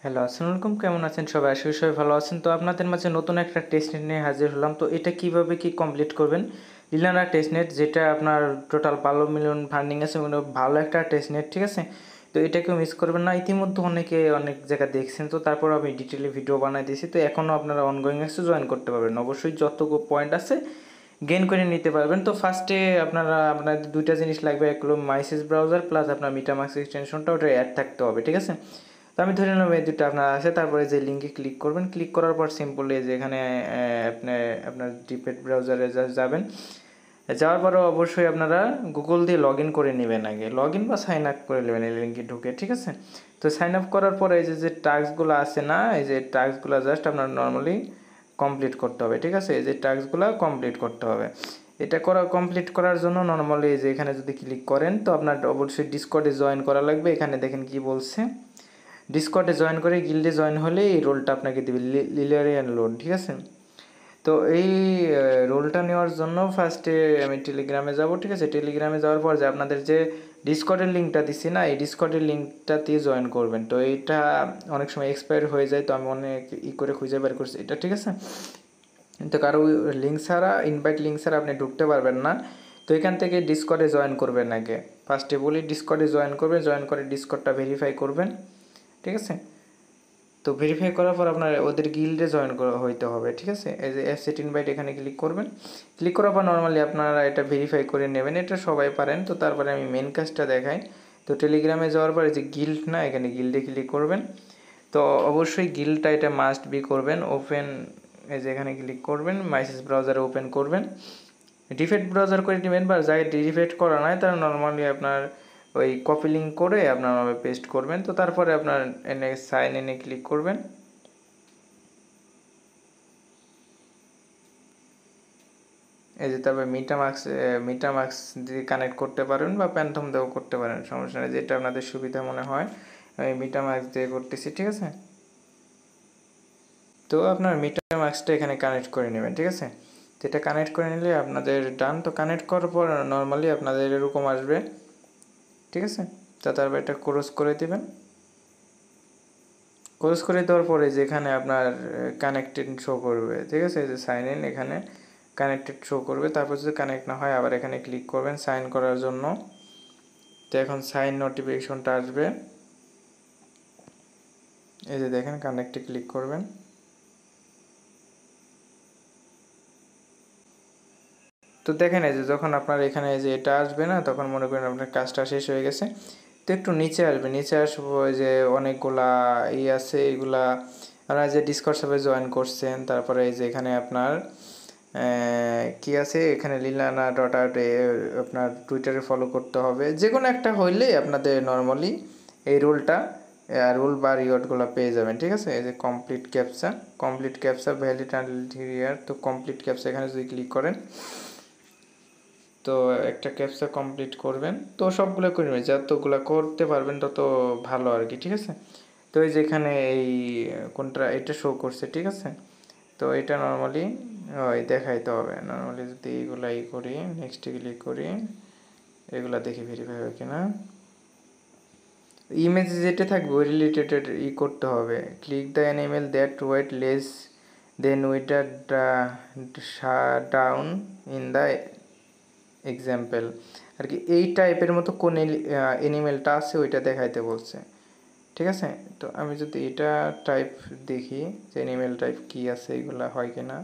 Hello, আসসালামু আলাইকুম। কেমন আছেন সবাই? আশা করি সবাই ভালো আছেন। তো আপনাদের মাঝে নতুন একটা টেস্টনেট নিয়ে হাজির হলাম। তো এটা কিভাবে কি কমপ্লিট করবেন? লিলানা টেস্টনেট, যেটা আপনার টোটাল 12 মিলিয়ন ফান্ডিং আছে, মানে ভালো একটা টেস্টনেট, ঠিক আছে? তো এটাকেও মিস করবেন না। ইতিমধ্যে অনেকে অনেক জায়গায় দেখছেন, তো তারপর আমি ডিটেইলি ভিডিও বানাই দিয়েছি। তো এখনও আপনারা অনগোয়িং আছে, জয়েন করতে পারবেন। অবশ্যই যত পয়েন্ট আছে গেইন করে নিতে পারবেন। তো ফার্স্টে আপনাদের দুইটা জিনিস লাগবে। এক হলো মাইসেস ব্রাউজার প্লাস আপনার মিটামাক্স এক্সটেনশনটা, ওটা অ্যাড থাকতে হবে, ঠিক আছে? তো আমি ধরে নিলাম এই দুটো আপনার আছে। তারপরে যে লিঙ্কে ক্লিক করবেন, ক্লিক করার পর সিম্পলি যে এখানে আপনার ডিপেট ব্রাউজারে যাবেন। যাওয়ার পরে অবশ্যই আপনারা গুগল দিয়ে লগ ইন করে নেবেন, আগে লগ ইন বা সাইন আপ করে নেবেন এই লিঙ্কে ঢুকে, ঠিক আছে? তো সাইন আপ করার পরে এই যে টাস্কগুলো আছে না, এই যে টাস্কগুলো জাস্ট আপনার নর্মালি কমপ্লিট করতে হবে, ঠিক আছে? এই যে টাস্কগুলো কমপ্লিট করতে হবে। এটা কমপ্লিট করার জন্য নর্মালি এই যে এখানে যদি ক্লিক করেন, তো আপনার অবশ্যই ডিসকর্ডে জয়েন করা লাগবে। এখানে দেখেন কি বলছে, ডিসকর্ডে জয়েন করে গিল্ডে জয়েন হলে এই রোলটা আপনাকে দেবে, লিলারিয়ান লোন, ঠিক আছে? তো এই রোলটা নেওয়ার জন্য ফার্স্টে আমি টেলিগ্রামে যাব, ঠিক আছে? টেলিগ্রামে যাওয়ার পর যে আপনাদের যে ডিসকর্ডের লিঙ্কটা দিছি না, এই ডিসকর্ডের লিঙ্কটাতে জয়েন করবেন। তো এইটা অনেক সময় এক্সপায়ার হয়ে যায়, তো আমি অনেক করে খুঁজে বের করছি এটা, ঠিক আছে? তো কারো লিঙ্ক ছাড়া, ইনভাইট লিঙ্ক ছাড়া আপনি ঢুকতে পারবেন না। তো এখান থেকে ডিসকর্ডে জয়েন করবেন আগে। ফার্স্টে বলি ডিসকর্ডে জয়েন করবেন, জয়েন করে ডিসকর্ডটা ভেরিফাই করবেন, ঠিক আছে? তো ভেরিফাই করার পর আপনার ওদের গিল্ডে জয়েন করা হইতে হবে, ঠিক আছে? এই যে অ্যাসেট ইনভাইট, এখানে ক্লিক করবেন। ক্লিক করার পর নর্মালি আপনারা এটা ভেরিফাই করে নেবেন, এটা সবাই পারেন। তো তারপরে আমি মেন কাজটা দেখাই। তো টেলিগ্রামে যাওয়ার পরে যে গিল্ড না, এখানে গিল্ডে ক্লিক করবেন। তো অবশ্যই গিল্ডটা এটা মাস্ট বি করবেন। ওপেন, এই যে এখানে ক্লিক করবেন, মাইসেস ব্রাউজারে ওপেন করবেন। ডিফেট ব্রাউজার করে নেবেন, বা যাই ডিফেট করা নাই তারা নর্মালি আপনার ওই কপি লিঙ্ক করে আপনার পেস্ট করবেন। তো তারপরে আপনার এনে সাইন ইনে ক্লিক করবেন। এই যে তারপরে মিটামাক্স দিয়ে কানেক্ট করতে পারেন বা প্যান্থম দিয়েও করতে পারেন, সমস্যা নেই, যেটা আপনাদের সুবিধা মনে হয়। আমি মিটামাক্স দিয়ে করতেছি, ঠিক আছে? তো আপনার মিটামাক্সটা এখানে কানেক্ট করে নেবেন, ঠিক আছে? তো এটা কানেক্ট করে নিলে আপনাদের ডান। তো কানেক্ট করার পর নর্মালি আপনাদের এরকম আসবে, ঠিক আছে? তো তারপর এটা ক্লোজ করে দিবেন। ক্লোজ করে দেওয়ার পরে যেখানে আপনার কানেক্টেড শো করবে, ঠিক আছে? এই যে সাইন ইন, এখানে কানেক্টেড শো করবে। তারপর যদি কানেক্ট না হয় আবার এখানে ক্লিক করবেন সাইন করার জন্য। তো এখন সাইন নোটিফিকেশনটা আসবে, এই যে দেখেন কানেক্টে ক্লিক করবেন। তো দেখেন এই যে যখন আপনার এখানে এই যে এটা আসবে না, তখন মনে করেন আপনার কাজটা শেষ হয়ে গেছে। তো একটু নিচে আসবে, নিচে আসবো যে অনেকগুলা আছে, এগুলা আপনারা যে ডিসকর্ড সার্ভারে জয়েন করছেন। তারপরে এই যে এখানে আপনার কি আছে, এখানে লিলানা ডট আউট, আপনার টুইটারে ফলো করতে হবে। যে কোনো একটা হইলেই আপনাদের নর্মালি এই রোল বা রিওয়ার্ডগুলো পেয়ে যাবেন, ঠিক আছে? এই যে কমপ্লিট ক্যাপচা ভ্যালিড ইয়ার। তো কমপ্লিট ক্যাপচা এখানে যদি ক্লিক করেন, তো একটা ক্যাপচা কমপ্লিট করবেন। তো সবগুলো করে নেবেন, যতগুলো করতে পারবেন তত ভালো আর কি, ঠিক আছে? তো এই যে এখানে এই কোনটা এটা শো করছে, ঠিক আছে? তো এটা নর্মালি ওই দেখাইতে হবে। নর্মালি যদি এইগুলো করি, নেক্সটে ক্লিক করি, এগুলা দেখি ভেরিফাই হয় কিনা। ইমেজ যেটা থাকবে ওই রিলেটেড করতে হবে। Click the animal that weight less then writer down in the example আর কি। এই টাইপের মতো কোন অ্যানিমেলটা আছে ওইটা দেখাইতে বলছে, ঠিক আছে? তো আমি যদি এটা টাইপ দেখি যে অ্যানিমেল টাইপ কি আছে, এগুলা হয় কিনা,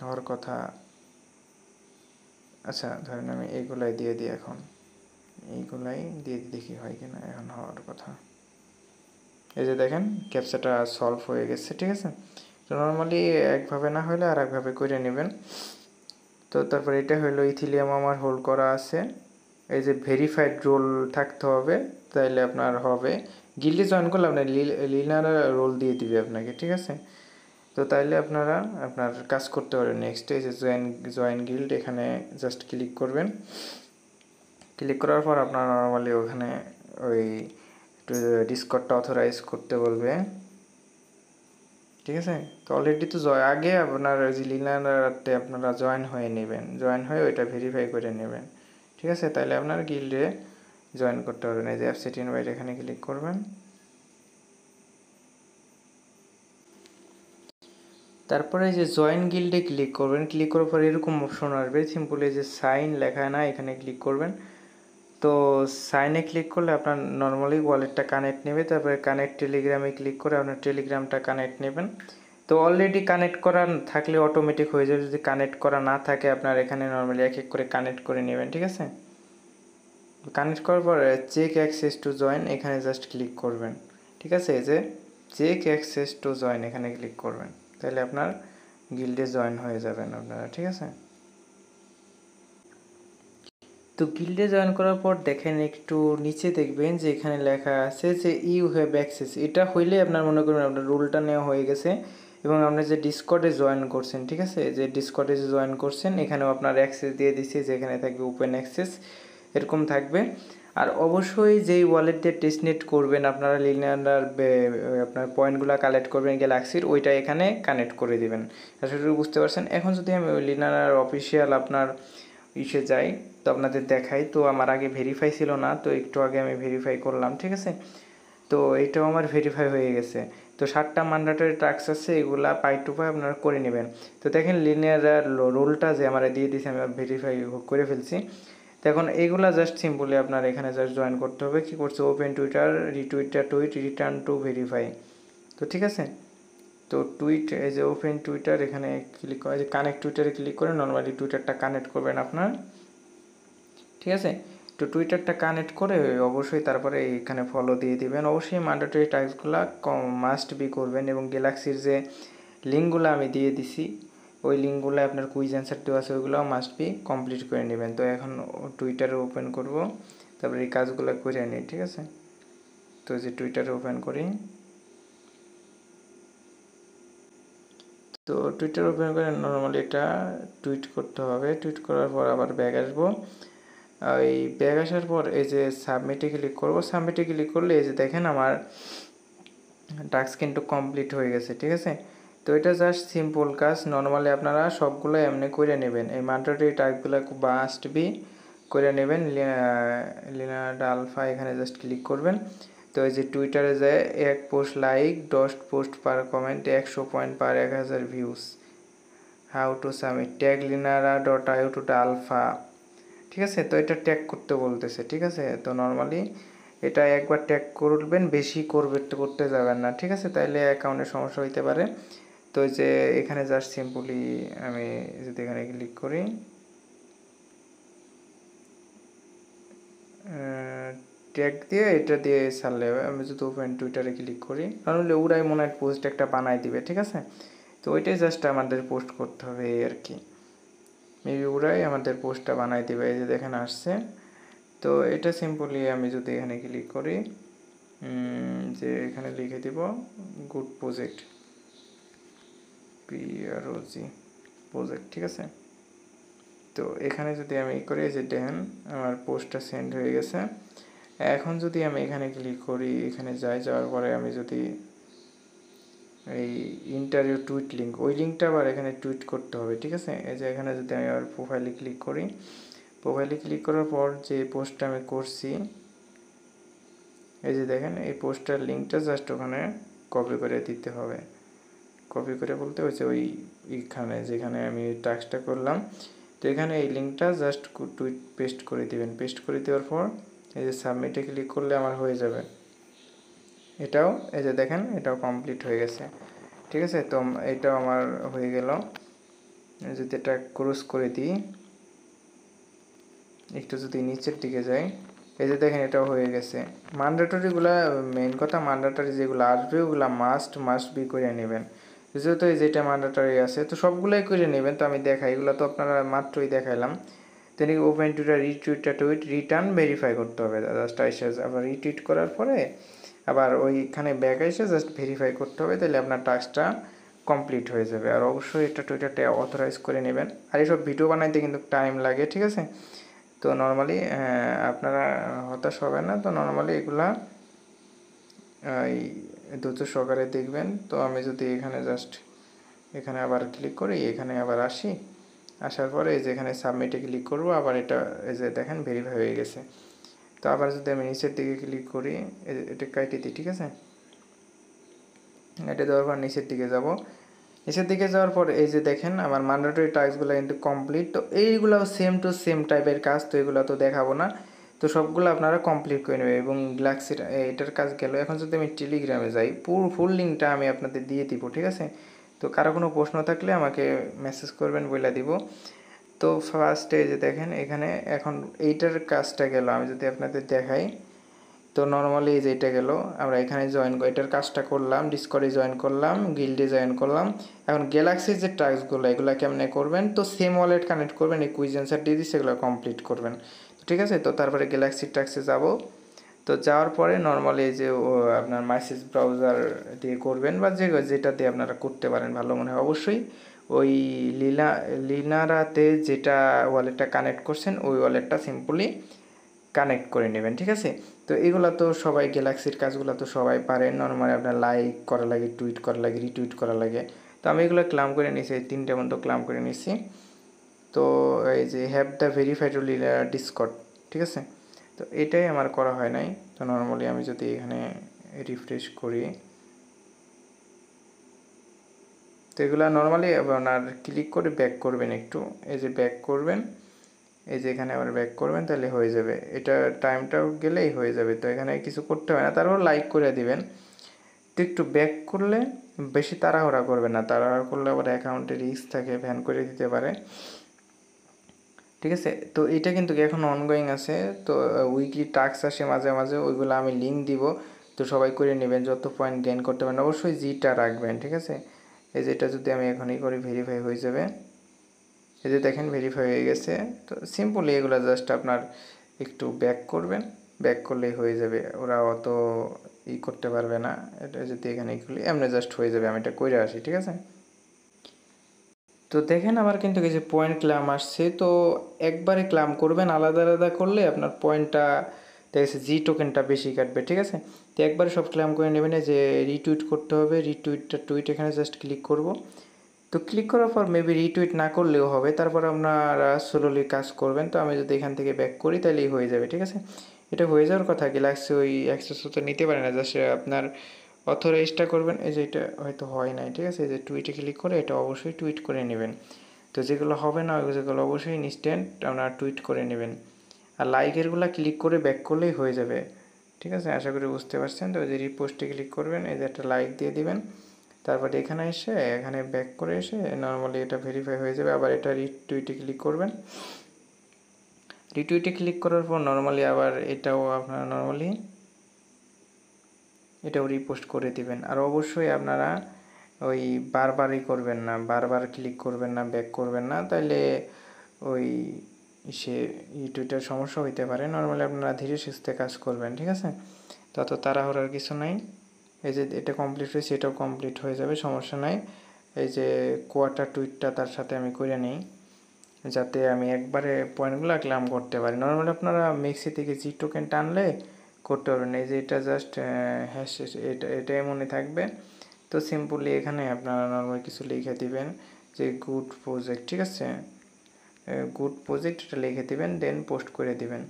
হওয়ার কথা। আচ্ছা ধরেন আমি এইগুলাই দিয়ে দিই, এখন এইগুলাই দিয়ে দেখি হয় কিনা, এখন হওয়ার কথা। এই যে দেখেন ক্যাপচাটা সলভ হয়ে গেছে, ঠিক আছে? তো নর্মালি একভাবে না হলে আর একভাবে করে নেবেন। তো তারপর এটা হলো ইথিলিয়াম আমার হোল্ড করা আছে। এই যে ভেরিফাইড রোল থাকতে হবে, তাইলে আপনার হবে। গিল্ডে জয়েন করলে আপনার লিনারা রোল দিয়ে দিবে আপনাকে, ঠিক আছে? তো তাইলে আপনার কাজ করতে পারবেন। নেক্সট এই যে জয়েন গিল্ড, এখানে জাস্ট ক্লিক করবেন। ক্লিক করার পর আপনার নর্মালি ওখানে ওই ডিসকর্ডটা অথরাইজ করতে বলবে, ঠিক আছে? তো অলরেডি তো আগে আপনার যে লিনারাতে আপনারা জয়েন হয়ে নেবেন, জয়েন হয়ে ওইটা ভেরিফাই করে নেবেন, ঠিক আছে? তাহলে আপনার গিল্ডে জয়েন করতে পারবেন। এই যে অ্যাপসেট ইনভাইট, এখানে ক্লিক করবেন। তারপরে যে জয়েন গিল্ডে ক্লিক করবেন, ক্লিক করার পর এরকম অপশন আসবে, সিম্পল এই যে সাইন লেখা না, এখানে ক্লিক করবেন। তো সাইনে ক্লিক করলে আপনার নর্মালি ওয়ালেটটা কানেক্ট নেবে, তারপরে কানেক্ট টেলিগ্রামে ক্লিক করে আপনার টেলিগ্রামটা কানেক্ট নেবেন। তো অলরেডি কানেক্ট করা থাকলে অটোমেটিক হয়ে যাবে, যদি কানেক্ট করা না থাকে আপনার এখানে নর্মালি এক এক করে কানেক্ট করে নেবেন, ঠিক আছে। কানেক্ট করার পর চেক অ্যাক্সেস টু জয়েন এখানে জাস্ট ক্লিক করবেন, ঠিক আছে। এই যে চেক অ্যাক্সেস টু জয়েন এখানে ক্লিক করবেন, তাহলে আপনার গিল্ডে জয়েন হয়ে যাবেন আপনারা, ঠিক আছে। তো গিল্ডে জয়েন করার পর দেখেন একটু নিচে দেখবেন যে এখানে লেখা আছে যে ইউ হ্যাভ অ্যাক্সেস, এটা হইলে আপনার মনে করবেন আপনার রোলটা নেওয়া হয়ে গেছে এবং আপনি যে ডিসকর্ডে জয়েন করছেন, ঠিক আছে, যে ডিসকর্ডে যে জয়েন করছেন এখানেও আপনার অ্যাক্সেস দিয়ে দিচ্ছে, যে এখানে থাকবে ওপেন অ্যাক্সেস এরকম থাকবে। আর অবশ্যই যেই ওয়ালেট দিয়ে টেস্টনেট করবেন আপনারা লিনার আপনার পয়েন্টগুলো কালেক্ট করবেন গ্যালাক্সির, ওইটা এখানে কানেক্ট করে দিবেন। আসলে বুঝতে পারছেন। এখন যদি আমি ওই লিনার অফিসিয়াল আপনার ইসে যাই তো আপনাদের দেখাই। তো আমার আগে ভেরিফাই ছিল না, তো একটু আগে আমি ভেরিফাই করলাম, ঠিক আছে। তো এইটাও আমার ভেরিফাই হয়ে গেছে। তো 7টা ম্যান্ডেটরি টাস্ক আছে, এগুলা পাই টু পাই আপনারা করে নেবেন। তো দেখেন লিনিয়ার রোলটা যে আমার দিয়ে দিয়েছে আমি ভেরিফাই করে ফেলছি। তো এখন এইগুলা জাস্ট সিম্পলি আপনার এখানে জাস্ট জয়েন করতে হবে। কি করছে, open Twitter, retweeter tweet, return to verify. তো ঠিক আছে, তো টুইট এই যে ওপেন টুইটার এখানে ক্লিক করে, যে কানেক্ট টুইটারে ক্লিক করে নর্মালি টুইটারটা কানেক্ট করবেন আপনার, ঠিক আছে। তো টুইটারটা কানেক্ট করে অবশ্যই তারপরে এখানে ফলো দিয়ে দিবেন। অবশ্যই ম্যান্ডেটরি টাস্কগুলো মাস্ট বি করবেন এবং গ্যালাক্সির যে লিঙ্কগুলো আমি দিয়ে দিছি ওই লিঙ্কগুলো আপনার কুইজ অ্যান্সার দেওয়া আছে ওইগুলোও মাস্ট বি কমপ্লিট করে নেবেন। তো এখন টুইটারে ওপেন করব, তারপরে এই কাজগুলো করে নিই, ঠিক আছে। তো যে টুইটারে ওপেন করি, তো টুইটার ওপেন করে নর্মালি এটা টুইট করতে হবে। টুইট করার পর আবার ব্যাক আসবো, এই ব্যাক আসার পর এই যে সাবমিটে ক্লিক করবো। সাবমিটে ক্লিক করলে এই যে দেখেন আমার টাস্ক কিন্তু কমপ্লিট হয়ে গেছে, ঠিক আছে। তো এটা জাস্ট সিম্পল কাজ, নর্মালি আপনারা সবগুলো এমনি করে নেবেন। এই ম্যান্ডেটরি টাস্কগুলো মাস্ট বি করে নেবেন। লিনার আলফা এখানে জাস্ট ক্লিক করবেন। তো এই যে টুইটারে যায় 1 post like, 10 post per comment, 100 point per 1000 views, how to submit, tag Linera dot IO to alpha, ঠিক আছে। তো এটা ট্যাগ করতে বলতেছে, ঠিক আছে। তো নর্মালি এটা একবার ট্যাগ করবেন, বেশি করতে যাবেন না, ঠিক আছে, তাইলে অ্যাকাউন্টের সমস্যা হইতে পারে। তো যে এখানে জাস্ট সিম্পলি আমি যদি এখানে ক্লিক করি, ট্যাগ দিয়ে এটা দিয়ে ছাড়লে হবে। আমি যদি ওপেন টুইটারে ক্লিক করি, নর্মালি ওরাই মনে হয় পোস্ট একটা বানাই দিবে, ঠিক আছে। তো ওইটাই জাস্ট আমাদের পোস্ট করতে হবে এই আর কি, মেবি ওরাই আমাদের পোস্টটা বানাই দিবে। এই যে দেখেন আসছে। তো এটা সিম্পলি আমি যদি এখানে ক্লিক করি, যে এখানে লিখে দিব গুড প্রজেক্ট, PROG প্রজেক্ট, ঠিক আছে। তো এখানে যদি আমি করি, যে দেখেন আমার পোস্টটা সেন্ড হয়ে গেছে। এখন যদি আমি এখানে ক্লিক করি, এখানে যাওয়ার পরে আমি যদি এই ইন্টারভিউ টুইট লিঙ্ক, ওই লিঙ্কটা আবার এখানে টুইট করতে হবে, ঠিক আছে। এই যে এখানে যদি আমি আবার প্রোফাইলে ক্লিক করি, প্রোফাইলে ক্লিক করার পর যে পোস্টটা আমি করছি এই যে দেখেন এই পোস্টার লিঙ্কটা জাস্ট ওখানে কপি করে দিতে হবে। কপি করে বলতে হচ্ছে ওই এইখানে যেখানে আমি টাস্কটা করলাম, তো এখানে এই লিঙ্কটা জাস্ট টুইট পেস্ট করে দিবেন। পেস্ট করে দেওয়ার পর এই যে সাবমিটে ক্লিক করলে আমার হয়ে যাবে। এটাও এই যে দেখেন এটাও কমপ্লিট হয়ে গেছে, ঠিক আছে। তো এটাও আমার হয়ে গেল। যদি এটা ক্রস করে দিই, একটু যদি নিচের দিকে যাই, এই যে দেখেন এটাও হয়ে গেছে। ম্যান্ডেটরিগুলা মেইন কথা, ম্যান্ডেটরি যেগুলো আসবে ওগুলা মাস্ট বি করে নেবেন। যেহেতু এই যেটা ম্যান্ডেটরি আছে তো সবগুলাই করে নেবেন। তো আমি দেখাই, এগুলো তো আপনারা মাত্রই দেখাইলাম। তিনি ওপেন টুইটার, রিটুইটটা টুইট, রিটার্ন ভেরিফাই করতে হবে জাস্ট এসে, আবার রিটুইট করার পরে আবার ওইখানে ব্যাক এসে জাস্ট ভেরিফাই করতে হবে, তাহলে আপনার টাস্কটা কমপ্লিট হয়ে যাবে। আর অবশ্যই এটা টুইটারটা অথরাইজ করে নেবেন। আর এইসব ভিডিও বানাইতে কিন্তু টাইম লাগে, ঠিক আছে। তো নর্মালি আপনারা হতাশ হবেন না। তো নর্মালি এগুলা এই দ্রুত সহকারে দেখবেন। তো আমি যদি এখানে জাস্ট এখানে আবার ক্লিক করি, এখানে আবার আসি, আসার পরে এই যে এখানে সাবমিটে ক্লিক করব, আবার এটা এই যে দেখেন ভেরিফাই হয়ে গেছে। তো আবার যদি আমি নিচের দিকে ক্লিক করি, এটা কাইটে দিই, ঠিক আছে। এটা দেওয়ার পর নিচের দিকে যাব, নিচের দিকে যাওয়ার পর এই যে দেখেন আমার ম্যান্ডেটরি টাস্কগুলো কিন্তু কমপ্লিট। তো এইগুলো সেম টু সেম টাইপের কাজ, তো এগুলো তো দেখাবো না, তো সবগুলো আপনারা কমপ্লিট করে নেবেন। এবং গ্যালাক্সির এটার কাজ গেল। এখন যদি আমি টেলিগ্রামে যাই, পুরো ফুল লিঙ্কটা আমি আপনাদের দিয়ে দিব, ঠিক আছে? তো কারো কোনো প্রশ্ন থাকলে আমাকে মেসেজ করবেন, বলে দিব। তো ফার্স্টে যে দেখেন এখানে এখন এইটার কাজটা গেল, আমি যদি আপনাদের দেখাই, তো নর্মালি এই যে এটা গেল, আমরা এখানে এটার কাজটা করলাম, ডিসকর্ডে জয়েন করলাম, গিল্ডে জয়েন করলাম। এখন গ্যালাক্সির যে টাস্কগুলো এগুলো কেমনে করবেন, তো সেম ওয়ালেট কানেক্ট করবেন, এই কুইজ অ্যান্সার দিয়ে দিচ্ছে, এগুলো কমপ্লিট করবেন, ঠিক আছে? তো তারপরে গ্যালাক্সির টাস্কে যাব। তো যাওয়ার পরে নর্মালি এই যে আপনার মেসেজ ব্রাউজার দিয়ে করবেন, বা যেটা দিয়ে আপনারা করতে পারেন ভালো মনে হয়, অবশ্যই ওই লিনারাতে যেটা ওয়ালেটটা কানেক্ট করছেন ওই ওয়ালেটটা সিম্পলি কানেক্ট করে নেবেন, ঠিক আছে? তো এগুলো তো সবাই, গ্যালাক্সির কাজগুলো তো সবাই পারেন। নর্মালি আপনার লাইক করা লাগে, টুইট করা লাগে, রিটুইট করা লাগে। তো আমি এগুলো ক্লাম করে নিয়েছি, 3টে মতো ক্লাম করে নিয়েছি। তো এই যে হ্যাভ দ্য ভেরিফাইড ডিসকর্ড, ঠিক আছে? তো এটাই আমার করা হয় নাই। তো নর্মালি আমি যদি এখানে রিফ্রেশ করি, তো এগুলো নর্মালি আপনার ক্লিক করে ব্যাক করবেন একটু, এই যে ব্যাক করবেন, এই যে এখানে আবার ব্যাক করবেন, তাহলে হয়ে যাবে। এটা টাইমটাও গেলেই হয়ে যাবে, তো এখানে কিছু করতে হয় না। তারপর লাইক করে দিবেন। তো একটু ব্যাক করলে, বেশি তাড়াহুড়া করবেন না, তাড়াহুড়া করলে আবার অ্যাকাউন্টে রিস্ক থাকে, ব্যান করে দিতে পারে, ঠিক আছে? তো এটা কিন্তু এখন অনগোয়িং আছে। তো উইকলি টাস্ক আসে মাঝে মাঝে, ওইগুলো আমি লিঙ্ক দিব, তো সবাই করে নেবেন, যত পয়েন্ট গেইন করতে পারেন। অবশ্যই জিটা রাখবেন, ঠিক আছে? এই যে এটা যদি আমি এখনই করি, ভেরিফাই হয়ে যাবে। এই যে দেখেন ভেরিফাই হয়ে গেছে। তো সিম্পলি এগুলো জাস্ট আপনার একটু ব্যাক করবেন, ব্যাক করলেই হয়ে যাবে, ওরা অত করতে পারবে না। এটা যদি এখানে খুলি, এমনি জাস্ট হয়ে যাবে। আমি এটা করে আসি, ঠিক আছে? তো দেখেন আমার কিন্তু কিছু পয়েন্ট ক্লাম আসছে। তো একবারে ক্লাম করবেন, আলাদা আলাদা করলে আপনার পয়েন্টটা দেখেছে জি টোকেনটা বেশি কাটবে, ঠিক আছে? তো একবারে সব ক্লাম করে নেবেন। যে রিটুইট করতে হবে, টুইট এখানে জাস্ট ক্লিক করব। তো ক্লিক করার পর মেবি রিটুইট না করলেও হবে, তারপর আপনারা স্লোলি কাজ করবেন। তো আমি যদি এখান থেকে ব্যাক করি তাহলেই হয়ে যাবে, ঠিক আছে? এটা হয়ে যাওয়ার কথা। গ্যালাক্সি ওই অ্যাক্সেস তো নিতে পারে না, জাস্ট আপনার অথরাইজটা করবেন। এই যে এটা হয়তো হয় নাই, ঠিক আছে? এই যে টুইটে ক্লিক করে এটা অবশ্যই টুইট করে নেবেন। তো যেগুলো হবে না যেগুলো অবশ্যই ইনস্ট্যান্ট আপনারা টুইট করে নেবেন। আর লাইকেরগুলো ক্লিক করে ব্যাক করলেই হয়ে যাবে, ঠিক আছে? আশা করি বুঝতে পারছেন। তো ওই যে রিপোস্টে ক্লিক করবেন, এই যে একটা লাইক দিয়ে দিবেন, তারপরে এখানে এসে এখানে ব্যাক করে এসে নর্মালি এটা ভেরিফাই হয়ে যাবে। আবার এটা রিটুইটে ক্লিক করবেন। রিটুইটে ক্লিক করার পর নর্মালি আবার এটাও আপনারা নর্মালি এটাও রিপোস্ট করে দিবেন। আর অবশ্যই আপনারা ওই বারবারই করবেন না, বারবার ক্লিক করবেন না, ব্যাক করবেন না, তাইলে ওই সে টুইটার সমস্যা হইতে পারে। নর্মালি আপনারা ধীরে সুস্থে কাজ করবেন, ঠিক আছে? তত তাড়াহুড়ার কিছু নাই। এই যে এটা কমপ্লিট হয়েছে, এটাও কমপ্লিট হয়ে যাবে, সমস্যা নাই। এই যে কোয়ার্টার টুইটটা তার সাথে আমি করে নিই, যাতে আমি একবারে পয়েন্টগুলো ক্লাম করতে পারি। নর্মালি আপনারা মেক্সি থেকে জি টোকেন টানলে করতে পারবেন। এই যে এটা জাস্ট হ্যাশ, এটাই মনে থাকবে। তো সিম্পলি এখানে আপনারা নর্মাল কিছু লিখে দিবেন যে গুড প্রজেক্ট, ঠিক আছে? গুড প্রজেক্ট এটা লিখে দিবেন, দেন পোস্ট করে দিবেন।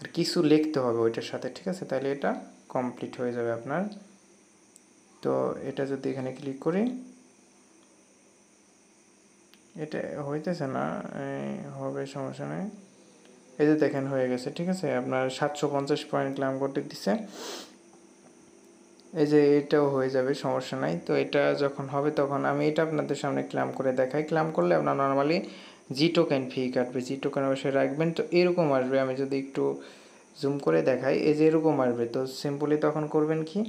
আর কিছু লিখতে হবে ওইটার সাথে, ঠিক আছে? তাহলে এটা কমপ্লিট হয়ে যাবে আপনার। তো এটা যদি এখানে ক্লিক করি, এটা হইতেছে না, হবে, সমস্যা নেই। এই যে দেখেন হয়ে গেছে, ঠিক আছে? আপনার 750 পয়েন্ট ক্লাম করতে দিচ্ছে। এই যে এটাও হয়ে যাবে, সমস্যা নাই। তো এটা যখন হবে তখন আমি এটা আপনাদের সামনে ক্লাম করে দেখাই। ক্লাম করলে আপনার নর্মালি জি টোকেন ফি কাটবে, জি টোকেন অবশ্যই রাখবেন। তো এরকম আসবে, আমি যদি একটু জুম করে দেখাই, এই যে এরকম আসবে। তো সিম্পলি তখন করবেন কি,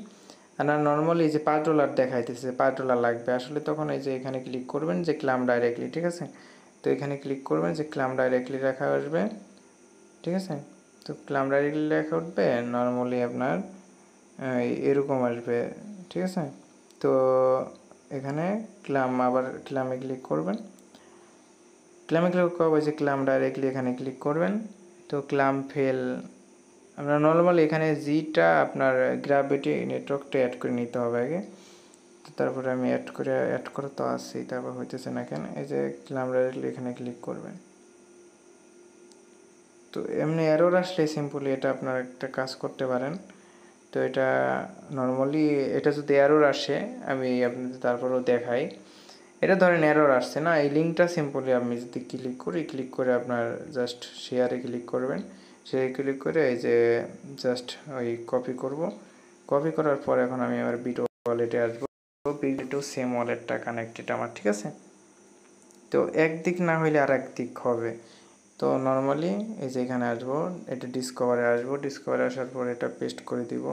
আপনার নর্মালি এই যে $5 দেখাইতেছে, $5 লাগবে আসলে, তখন এই যে এখানে ক্লিক করবেন যে ক্লাম ডাইরেক্টলি, ঠিক আছে? তো এখানে ক্লিক করবেন যে ক্লাম ডাইরেক্টলি রাখা আসবে, ঠিক আছে? তো ক্লাম ডাইরেক্টলি লেখা উঠবে, নর্মালি আপনার এরকম আসবে, ঠিক আছে? তো এখানে ক্লাম, আবার ক্লামে ক্লিক করবেন, ক্লামে ক্লিক করবো, যে ক্লাম ডাইরেক্টলি এখানে ক্লিক করবেন। তো ক্লাম ফেল, আপনার নর্মালি এখানে জিটা আপনার গ্র্যাভিটি নেটওয়ার্কটা অ্যাড করে নিতে হবে আগে। তো তারপরে আমি অ্যাড করে তো আসছি, তারপর হইতেছে না কেন। এই যে ক্লাম ডাইরেক্টলি এখানে ক্লিক করবেন। তো এমনি এরর আসলে সিম্পলি এটা আপনার একটা কাজ করতে পারেন। তো এটা নর্মালি এটা যদি এরর আসে, আমি আপনাদের তারপরেও দেখাই। এটা ধরেন এরর আসছে না, এই লিঙ্কটা সিম্পলি আমি যদি ক্লিক করে আপনার জাস্ট শেয়ারে ক্লিক করবেন, শেয়ারে ক্লিক করে এই যে জাস্ট ওই কপি করার পর এখন আমি আমার বিট ওয়ালেটে আসবো, বিট টু সেম ওয়ালেটটা কানেক্টেড আমার, ঠিক আছে। তো একদিক না হইলে আর একদিক হবে। তো নর্মালি এই যে এখানে আসবো, এটা ডিসকভারে আসবো, ডিসকভারে আসার পর এটা পেস্ট করে দিব,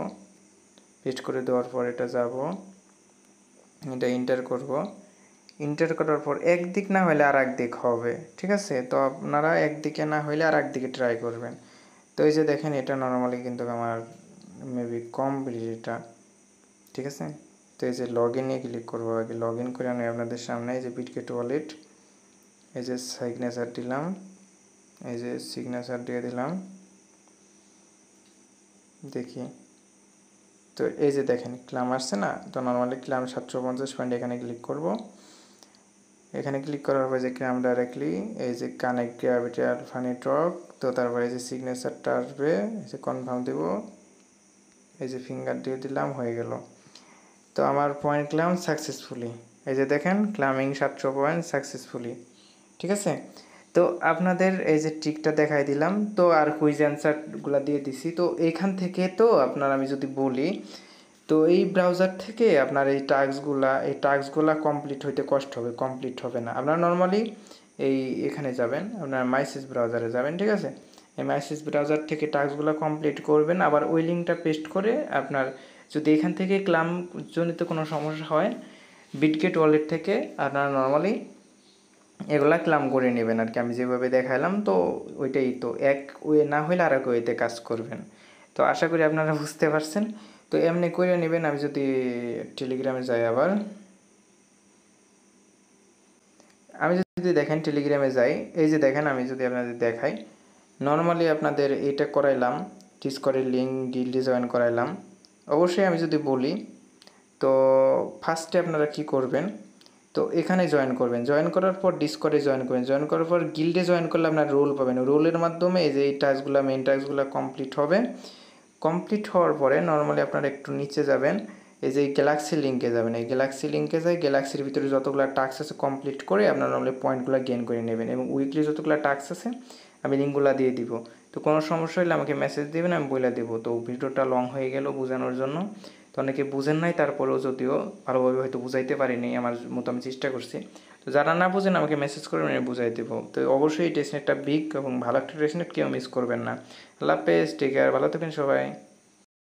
পেস্ট করে দেওয়ার পর এটা যাব, এটা এন্টার করব, এন্টার করার পর একদিক না হলে আর একদিক হবে, ঠিক আছে। তো আপনারা একদিকে না হইলে আর একদিকে ট্রাই করবেন। তো এই যে দেখেন এটা নর্মালি কিন্তু আমার মেবি কমপ্লিট এটা, ঠিক আছে। তো এই যে লগ ইনে ক্লিক করবো, আগে লগ ইন করে আমি আপনাদের সামনে এই যে বিটগেট ওয়ালেট, এই যে সিগনেচার দিলাম, এই যে সিগনেচার দিয়ে দিলাম, দেখি। তো এই যে দেখেন ক্লাম আসছে না, তো নর্মালি ক্লাম 750 পয়েন্ট, এখানে ক্লিক করব। এখানে ক্লিক করার পর যে ক্লাম ডাইরেক্টলি এই যে কানেক্ট গ্র্যাভিটি আলফা নেটওয়ার্ক, তো তারপরে এই যে সিগনেচারটা আসবে, এই যে কনফার্ম দেব, এই যে ফিঙ্গার দিয়ে দিলাম, হয়ে গেল। তো আমার পয়েন্ট ক্লাম সাকসেসফুলি, এই যে দেখেন ক্লামিং 700 পয়েন্ট সাকসেসফুলি, ঠিক আছে। তো আপনাদের এই যে ট্রিকটা দেখাই দিলাম, তো আর কুইজ অ্যান্সারগুলো দিয়ে দিছি। তো এইখান থেকে তো আপনার আমি যদি বলি, তো এই ব্রাউজার থেকে আপনার এই টাস্কগুলা কমপ্লিট হইতে কষ্ট হবে, কমপ্লিট হবে না। আপনারা নর্মালি এখানে যাবেন, আপনার মাইসিস ব্রাউজারে যাবেন, ঠিক আছে। এই মাইসিস ব্রাউজার থেকে টাস্কগুলো কমপ্লিট করবেন, আবার ওই লিঙ্কটা পেস্ট করে আপনার যদি এখান থেকে ক্লাম জনিত কোনো সমস্যা হয়, বিটগেট ওয়ালেট থেকে আপনারা নর্মালি এগুলা ক্লাম করে নেবেন আর কি, আমি যেভাবে দেখালাম। তো ওইটাই, তো এক ওয়ে না হলে আর এক ওয়েতে কাজ করবেন। তো আশা করি আপনারা বুঝতে পারছেন। তো এমনি করে নেবেন। আমি যদি টেলিগ্রামে যাই, আবার আমি যদি দেখেন টেলিগ্রামে যাই, এই যে দেখেন আমি যদি আপনাদের দেখাই, নর্মালি আপনাদের এটা করাইলাম, ডিসকর্ডের লিঙ্ক গিল্ডে জয়েন করাইলাম। অবশ্যই আমি যদি বলি, তো ফার্স্টে আপনারা কি করবেন, তো এখানে জয়েন করবেন, জয়েন করার পর ডিসকর্ডে জয়েন করবেন, জয়েন করার পর গিল্ডে জয়েন করলে আপনার রোল পাবেন, রোলের মাধ্যমে এই যে এই টাস্কগুলো, মেইন টাস্কগুলো কমপ্লিট হবে। কমপ্লিট হওয়ার পরে নর্মালি আপনারা একটু নিচে যাবেন, এই যে গ্যালাক্সি লিঙ্কে যাবেন, এই গ্যালাক্সি লিঙ্কে যাই, গ্যালাক্সির ভিতরে যতগুলো টাস্ক আছে কমপ্লিট করে আপনারা নর্মালি পয়েন্টগুলো গেইন করে নেবেন, এবং উইকলি যতগুলো টাস্ক আছে আমি লিঙ্কগুলো দিয়ে দিব। তো কোনো সমস্যা হলে আমাকে মেসেজ দেবেন, আমি বলে দেবো। তো ভিডিওটা লং হয়ে গেল বোঝানোর জন্য, তো অনেকে বুঝেন নাই, তারপরেও যদিও ভালোভাবে হয়তো বুঝাইতে পারিনি, আমার মতো আমি চেষ্টা করছি। তো যারা না বুঝেন আমাকে মেসেজ করবেন, আমি বুঝাই দেবো। তো অবশ্যই এই টেস্টনেটটা বিগ এবং ভালো একটা টেস্টনেট, কেউ মিস করবেন না। আল্লাহ হাফেজ, টেক কেয়ার, ভালো থাকেন সবাই।